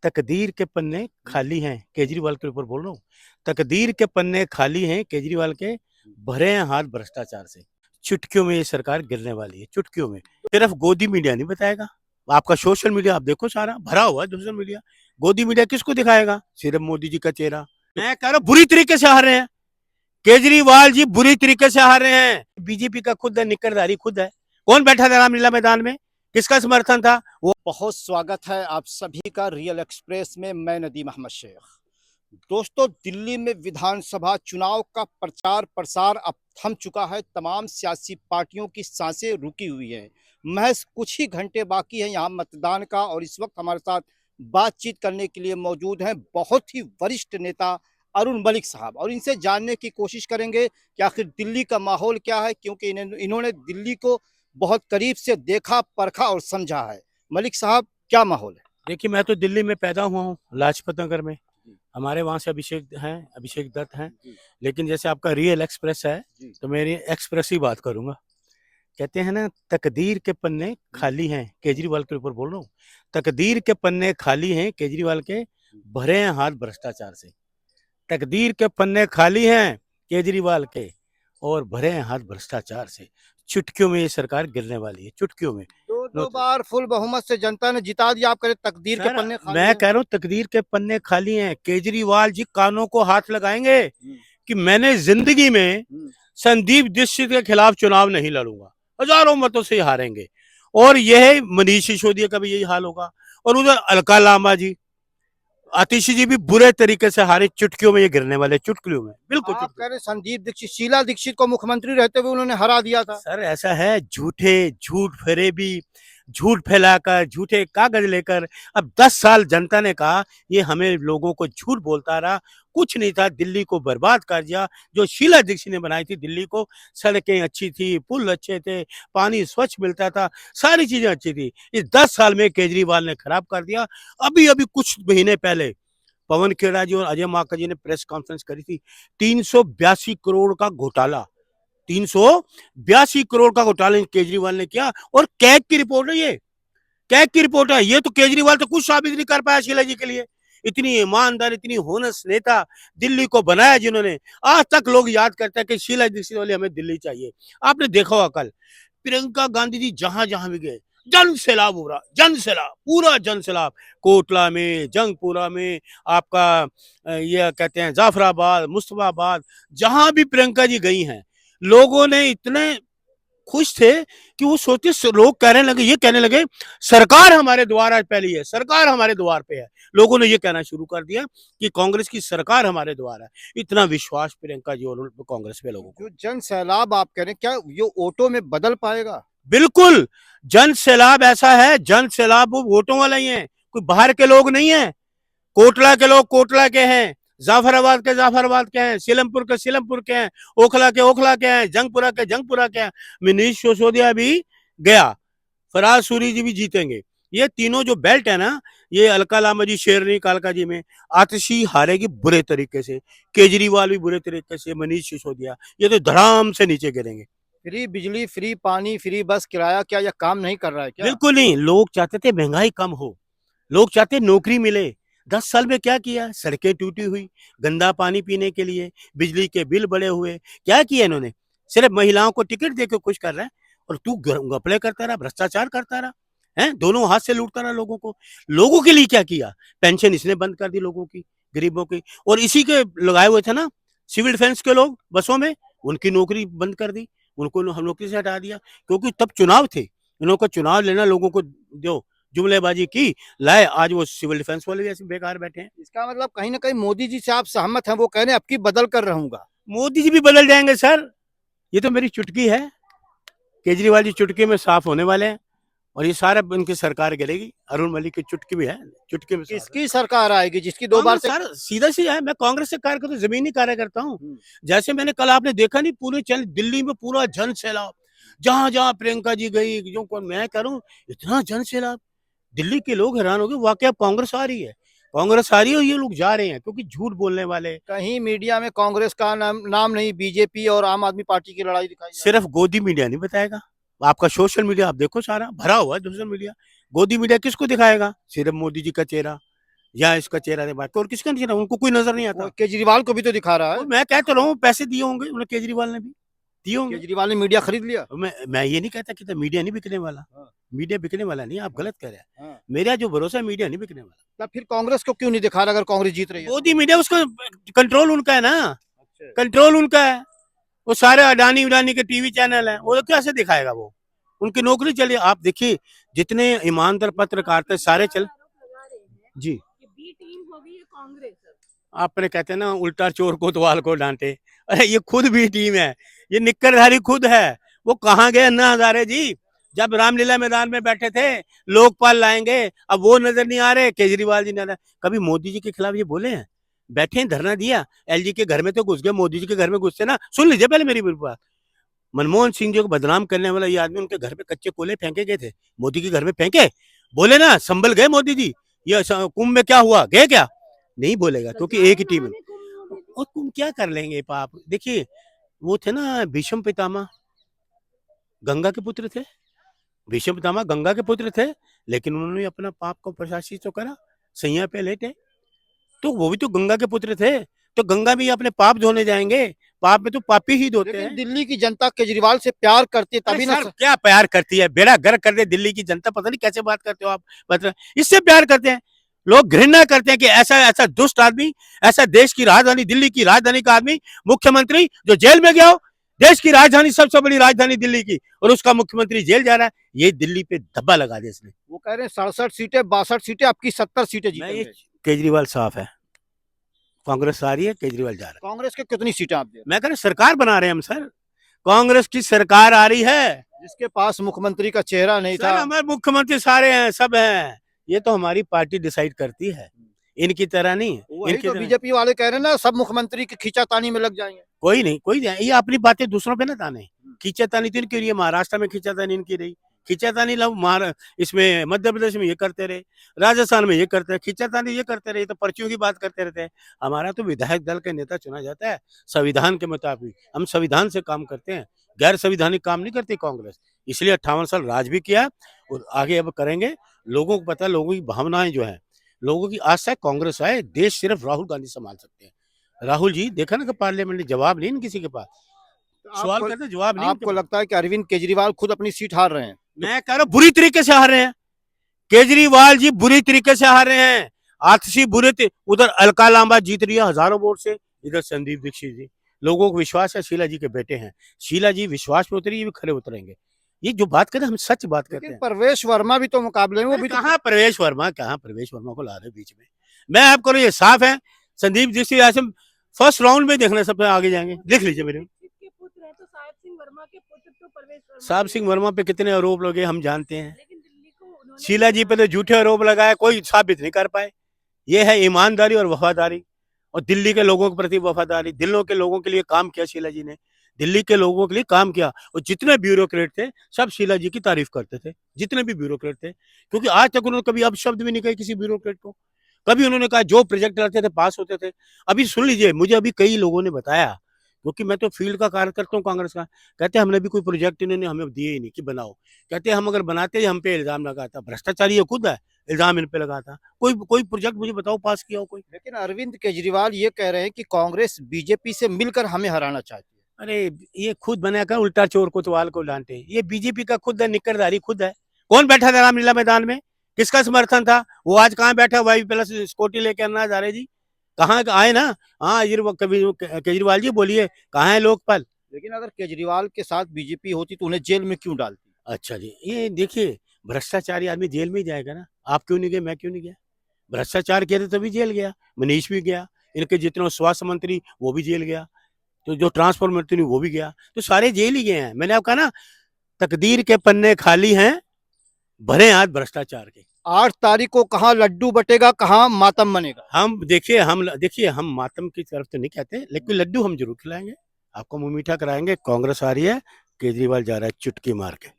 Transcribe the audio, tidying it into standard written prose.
तकदीर के पन्ने खाली हैं, केजरीवाल के ऊपर बोल रहा हूँ। तकदीर के पन्ने खाली हैं केजरीवाल के, भरे हैं हाथ भ्रष्टाचार से। चुटकियों में ये सरकार गिरने वाली है, चुटकियों में। सिर्फ गोदी मीडिया नहीं बताएगा, आपका सोशल मीडिया आप देखो, सारा भरा हुआ है सोशल मीडिया। गोदी मीडिया किसको दिखाएगा? सिर्फ मोदी जी का चेहरा। मैं कह रहा हूँ बुरी तरीके से हार रहे हैं केजरीवाल जी, बुरी तरीके से हार रहे हैं। बीजेपी का खुद है, निकरधारी खुद है। कौन बैठा था रामलीला मैदान में? किसका समर्थन था वो? बहुत स्वागत है आप सभी का रियल एक्सप्रेस में। मैं नदीम अहमद शेख। दोस्तों, दिल्ली में विधानसभा चुनाव का प्रचार प्रसार अब थम चुका है। तमाम सियासी पार्टियों की सांसें रुकी हुई हैं। महज कुछ ही घंटे बाकी हैं यहाँ मतदान का, और इस वक्त हमारे साथ बातचीत करने के लिए मौजूद हैं बहुत ही वरिष्ठ नेता अरुण मलिक साहब, और इनसे जानने की कोशिश करेंगे कि आखिर दिल्ली का माहौल क्या है, क्योंकि इन्होंने दिल्ली को बहुत करीब से देखा, परखा और समझा है। मलिक साहब, क्या माहौल है? देखिए, मैं तो दिल्ली में पैदा हुआ हूँ, लाजपत नगर में। हमारे वहाँ से अभिषेक दत्त हैं। लेकिन जैसे आपका रियल एक्सप्रेस है, तो मेरी एक्सप्रेस ही बात करूंगा। कहते हैं ना, तकदीर के पन्ने खाली हैं, केजरीवाल के ऊपर बोल रहा हूँ। तकदीर के पन्ने खाली हैं केजरीवाल के, भरे हैं हाथ भ्रष्टाचार से। तकदीर के पन्ने खाली हैं केजरीवाल के, और भरे हैं हाथ भ्रष्टाचार से। चुटकियों में ये सरकार गिरने वाली है, चुटकियों में। दो बार फुल बहुमत से जनता ने जिता दिया, आप कह रहे तकदीर के पन्ने खाली मैं हैं। कह रहा हूँ तकदीर के पन्ने खाली हैं। केजरीवाल जी कानों को हाथ लगाएंगे कि मैंने जिंदगी में संदीप दीक्षित के खिलाफ चुनाव नहीं लड़ूंगा, हजारों मतों से हारेंगे। और यह मनीष सिसोदिया का भी यही हाल होगा। और उधर अलका लांबा जी, आतिशी जी भी बुरे तरीके से हारे। चुटकियों में ये गिरने वाले, चुटकियों में, बिल्कुल आप चुटकियों। कह रहे संदीप दीक्षित, शीला दीक्षित को मुख्यमंत्री रहते हुए उन्होंने हरा दिया था। सर ऐसा है, झूठ फरेबी, झूठ फैलाकर, झूठे कागज लेकर। अब 10 साल जनता ने कहा, ये हमें लोगों को झूठ बोलता रहा, कुछ नहीं था, दिल्ली को बर्बाद कर दिया। जो शीला दीक्षित ने बनाई थी दिल्ली को, सड़कें अच्छी थी, पुल अच्छे थे, पानी स्वच्छ मिलता था, सारी चीजें अच्छी थी। इस 10 साल में केजरीवाल ने खराब कर दिया। अभी अभी कुछ महीने पहले पवन खेड़ा जी और अजय माकन जी ने प्रेस कॉन्फ्रेंस करी थी। 382 करोड़ का घोटाला, 382 करोड़ का घोटाला केजरीवाल ने किया। और कैग की रिपोर्ट है ये, कैग की रिपोर्ट है ये। तो केजरीवाल तो कुछ साबित नहीं कर पाया शीला जी के लिए। इतनी ईमानदार, इतनी होनस नेता दिल्ली को बनाया जिन्होंने। आज तक लोग याद करते हैं कि शीला दीक्षित वाली हमें दिल्ली चाहिए। आपने देखा होगा कल प्रियंका गांधी जी जहां जहां भी गए, जन सैलाब हो रहा, जन सैलाब, पूरा जन सैलाब। कोटला में, जंगपुरा में, आपका ये कहते हैं जाफराबाद, मुस्तफाबाद, जहां भी प्रियंका जी गई हैं, लोगों ने इतने खुश थे कि वो सोचते, लोग कहने लगे, ये कहने लगे, सरकार हमारे द्वार आज पहली है, सरकार हमारे द्वार पे है। लोगों ने ये कहना शुरू कर दिया कि कांग्रेस की सरकार हमारे द्वार है। इतना विश्वास प्रियंका जी और कांग्रेस पे लोगों को। जो जन सैलाब आप कह रहे हैं, क्या ये वोटों में बदल पाएगा? बिल्कुल, जन सैलाब ऐसा है, जन सैलाब वो वोटों वाला ही है, कोई बाहर के लोग नहीं है। कोटला के लोग कोटला के हैं, जाफराबाद के जाफराबाद के हैं, सीलमपुर के सीलमपुर के हैं, ओखला के ओखला के हैं, जंगपुरा के जंगपुरा के हैं। मनीष सिसोदिया भी गया, फराज सूरी जी भी जीतेंगे। ये तीनों जो बेल्ट है ना, ये अलका लांबा जी, शेरनी कालका जी में, आतिशी हारेगी बुरे तरीके से, केजरीवाल भी बुरे तरीके से, मनीष सिसोदिया, ये तो धड़ाम से नीचे गिरेंगे। फ्री बिजली, फ्री पानी, फ्री बस किराया, क्या यह काम नहीं कर रहा है क्या? बिल्कुल नहीं। लोग चाहते थे महंगाई कम हो, लोग चाहते नौकरी मिले। 10 साल में क्या किया? सड़कें टूटी हुई, गंदा पानी पीने के लिए, बिजली के बिल बढ़े हुए। क्या किया इन्होंने? सिर्फ महिलाओं को टिकट देकर खुश कर रहा है, और तू घपले करता रहा, भ्रष्टाचार करता रहा है, दोनों हाथ से लूटता रहा लोगों को। लोगों के लिए क्या किया? पेंशन इसने बंद कर दी लोगों की, गरीबों की। और इसी के लगाए हुए थे ना सिविल डिफेंस के लोग बसों में, उनकी नौकरी बंद कर दी, उनको हम नौकरी से हटा दिया। क्योंकि तब चुनाव थे, इन्होंने चुनाव लेना, लोगों को दो, जुमलेबाजी की, लाए, आज वो सिविल डिफेंस वाले भी ऐसे बेकार बैठे हैं। इसका मतलब कहीं ना कहीं मोदी जी से आप सहमत हैं? वो कह रहे हैं अब की बदल कर रहूंगा। मोदी जी भी बदल जाएंगे सर, ये तो मेरी चुटकी है। केजरीवाल जी चुटकी में साफ होने वाले हैं, और ये सारा उनकी सरकार गिरेगी। अरुण मलिक की चुटकी भी है, चुटकी में किसकी सरकार आएगी जिसकी दो बार से? सर सीधा सी है, मैं कांग्रेस से कार्य करता हूँ, जमीनी कार्य करता हूँ। जैसे मैंने कल, आपने देखा नहीं, पूरे चल दिल्ली में पूरा जन सैलाब, जहां जहां प्रियंका जी गई, जो मैं कह रहा हूँ, इतना जन सैलाब, दिल्ली के लोग हैरान हो गए। वाकई कांग्रेस आ रही है, कांग्रेस आ रही है, और ये लोग जा रहे हैं क्योंकि झूठ बोलने वाले। कहीं मीडिया में कांग्रेस का नाम नहीं, बीजेपी और आम आदमी पार्टी की लड़ाई दिखाई जा रही सिर्फ गोदी मीडिया नहीं बताएगा, आपका सोशल मीडिया आप देखो, सारा भरा हुआ है सोशल मीडिया। गोदी मीडिया किसको दिखाएगा? सिर्फ मोदी जी का चेहरा। या इसका चेहरा दिखा के, और किसका नहीं, उनको कोई नजर नहीं आता। वो केजरीवाल को भी तो दिखा रहा है। तो मैं कह तो रहा हूँ, पैसे दिए होंगे उन्हें, केजरीवाल ने भी दिए होंगे। केजरीवाल ने मीडिया खरीद लिया। मैं ये नहीं कहता कि तो मीडिया नहीं बिकने वाला, हाँ। मीडिया बिकने वाला नहीं, आप गलत कह रहे हैं। हाँ। मेरा जो भरोसा है, मीडिया नहीं बिकने वाला। तब फिर कांग्रेस को क्यों नहीं दिखा रहा अगर कांग्रेस जीत रही है? मोदी मीडिया, उसका कंट्रोल उनका है ना, अच्छा। कंट्रोल उनका है। वो सारे अडानी उडानी के टीवी चैनल हैं, वो कैसे दिखाएगा? वो उनकी नौकरी चली। आप देखिए, जितने ईमानदार पत्रकार थे सारे चल जी। बी टीम होगी ये कांग्रेस। आपने कहते हैं ना, उल्टा चोर कोतवाल को डांटे। अरे ये खुद भी टीम है, ये निक्करधारी खुद है। वो कहाँ गए अन्ना हजारे जी? जब रामलीला मैदान में बैठे थे, लोकपाल लाएंगे, अब वो नजर नहीं आ रहे। केजरीवाल जी ने कभी मोदी जी के खिलाफ ये बोले हैं? बैठे धरना दिया, एलजी के घर में तो घुस गए, मोदी जी के घर में घुसते ना। सुन लीजिए पहले मेरी बात। मनमोहन सिंह जी को बदनाम करने वाला ये आदमी, उनके घर पे कच्चे कोयले फेंके गए थे, मोदी के घर में फेंके, बोले ना संभल गए मोदी जी। ये कुंभ में क्या हुआ, गए क्या? नहीं बोलेगा, क्योंकि एक ही टीम है। और कुंभ क्या कर लेंगे पाप? देखिए, वो थे ना भीष्म पितामह, गंगा के पुत्र थे। भीष्म पितामह गंगा के पुत्र थे, लेकिन उन्होंने अपना पाप को प्रशासित तो करा, सैया पे लेटे। तो वो भी तो गंगा के पुत्र थे, तो गंगा में अपने पाप धोने जाएंगे? पाप में तो पापी ही धोते हैं। दिल्ली की जनता केजरीवाल से प्यार करती है तभी ना। क्या प्यार करती है? बेड़ा गर्क कर दे दिल्ली की जनता। पता नहीं कैसे बात करते हो आप, मतलब इससे प्यार करते हैं लोग। घृणा करते हैं कि ऐसा ऐसा दुष्ट आदमी, ऐसा देश की राजधानी, दिल्ली की राजधानी का आदमी, मुख्यमंत्री जो जेल में गया हो। देश की राजधानी, सबसे बड़ी राजधानी दिल्ली की, और उसका मुख्यमंत्री जेल जा रहा है। ये दिल्ली पे धब्बा लगा दे इसने। वो कह रहे हैं 67 सीटें, 62 सीटें, आपकी 70 सीटें जीतेंगे। केजरीवाल साफ है, कांग्रेस आ रही है, केजरीवाल जा रहा है। कांग्रेस के कितनी सीटें आप दे रहे हैं? मैं कह रहा सरकार बना रहे हैं हम सर, कांग्रेस की सरकार आ रही है। जिसके पास मुख्यमंत्री का चेहरा नहीं था। हमारे मुख्यमंत्री सारे हैं, सब हैं। ये तो हमारी पार्टी डिसाइड करती है, इनकी तरह नहीं। इनकी तो बीजेपी वाले कह रहे हैं ना, सब मुख्यमंत्री की खींचातानी में लग जाएंगे। कोई नहीं, कोई नहीं, ये अपनी बातें दूसरों पे ना ताने। खींचातानी तो इनकी रही है, महाराष्ट्र में खींचातानी इनकी रही, खींचातानी इसमें मध्य प्रदेश में ये करते रहे, राजस्थान में ये करते रहे, खींचातानी ये करते रहे, तो पर्चियों की बात करते रहते हैं। हमारा तो विधायक दल का नेता चुना जाता है संविधान के मुताबिक, हम संविधान से काम करते हैं, गैर संविधानिक काम नहीं करती कांग्रेस। इसलिए 58 साल राज भी किया और आगे अब करेंगे। लोगों को पता है, लोगों की भावनाएं जो है, लोगों की आशा है कांग्रेस आए। देश सिर्फ राहुल गांधी संभाल सकते हैं। राहुल जी देखा ना कि पार्लियामेंट में जवाब नहीं किसी के पास, सवाल करते जवाब नहीं। आपको लगता है कि अरविंद केजरीवाल खुद अपनी सीट हार रहे हैं? मैं कह रहा हूँ बुरी तरीके से हार रहे हैं केजरीवाल जी, बुरी तरीके से हार रहे हैं। आतिशी बुरे उधर अलका लांबा जीत रही है हजारों वोट से, इधर संदीप दीक्षित जी। लोगों को विश्वास है, शीला जी के बेटे हैं, शीला जी विश्वास पे उतरी, ये भी खड़े उतरेंगे। ये जो बात करें हम सच बात करते हैं। प्रवेश वर्मा भी तो मुकाबले में, वो भी कहाँ प्रवेश वर्मा, कहाँ प्रवेश वर्मा को ला रहे बीच में? मैं आपको ये साफ है, संदीप दीक्षित ऐसे फर्स्ट राउंड में देखना सबसे आगे जाएंगे। देख लीजिए मेरे साहब सिंह वर्मा पे कितने आरोप लगे हम जानते हैं। शीला जी पे तो झूठे आरोप लगाए, कोई साबित नहीं कर पाए। ये है ईमानदारी और वफादारी, और दिल्ली के लोगों के प्रति वफादारी। दिल्ली के लोगों के लिए काम किया शीला जी ने, दिल्ली के लोगों के लिए काम किया। और जितने ब्यूरोक्रेट थे सब शीला जी की तारीफ करते थे, जितने भी ब्यूरोक्रेट थे, क्योंकि आज तक उन्होंने कभी अपशब्द भी नहीं कहे किसी ब्यूरोक्रेट को। कभी उन्होंने कहा जो प्रोजेक्ट लाते थे पास होते थे। अभी सुन लीजिए, मुझे अभी कई लोगों ने बताया, क्योंकि मैं तो फील्ड का कार्य करता हूँ कांग्रेस का, कहते हैं हमने भी कोई प्रोजेक्ट इन्होंने हमें दिए ही नहीं कि बनाओ। कहते हैं हम अगर बनाते हम पे इल्जाम लगाता, भ्रष्टाचारी ये खुद है, इल्जाम इन पे लगाता। कोई प्रोजेक्ट मुझे बताओ पास किया हो कोई। लेकिन अरविंद केजरीवाल ये कह रहे हैं कि कांग्रेस बीजेपी से मिलकर हमें हराना चाहती है। अरे ये खुद बनाकर उल्टा चोर कोतवाल को डांटे, ये बीजेपी का खुद है, निकरधारी खुद है। कौन बैठा था रामलीला मैदान में, किसका समर्थन था? वो आज कहाँ बैठा, वाई प्लस स्कूटी लेके अन्ना हजारे जी कहाँ आए ना। हाँ केजरीवाल जी बोलिए, कहाँ है लोकपाल? लेकिन अगर केजरीवाल के साथ बीजेपी होती तो उन्हें जेल में क्यों डालती? अच्छा जी, ये देखिए भ्रष्टाचारी आदमी जेल में ही जाएगा ना। आप क्यों नहीं गए, मैं क्यों नहीं गया? भ्रष्टाचार किया था तभी जेल गया, मनीष भी गया, इनके जितने स्वास्थ्य मंत्री वो भी जेल गया, तो जो ट्रांसपोर्ट मंत्री वो भी गया, तो सारे जेल ही गए हैं। मैंने आपका ना, तकदीर के पन्ने खाली हैं, भरे हाथ भ्रष्टाचार के। 8 तारीख को कहाँ लड्डू बटेगा, कहाँ मातम बनेगा? हम देखिए हम मातम की तरफ तो नहीं कहते, लेकिन लड्डू हम जरूर खिलाएंगे, आपको मुंह मीठा कराएंगे। कांग्रेस आ रही है, केजरीवाल जा रहा है चुटकी मार के।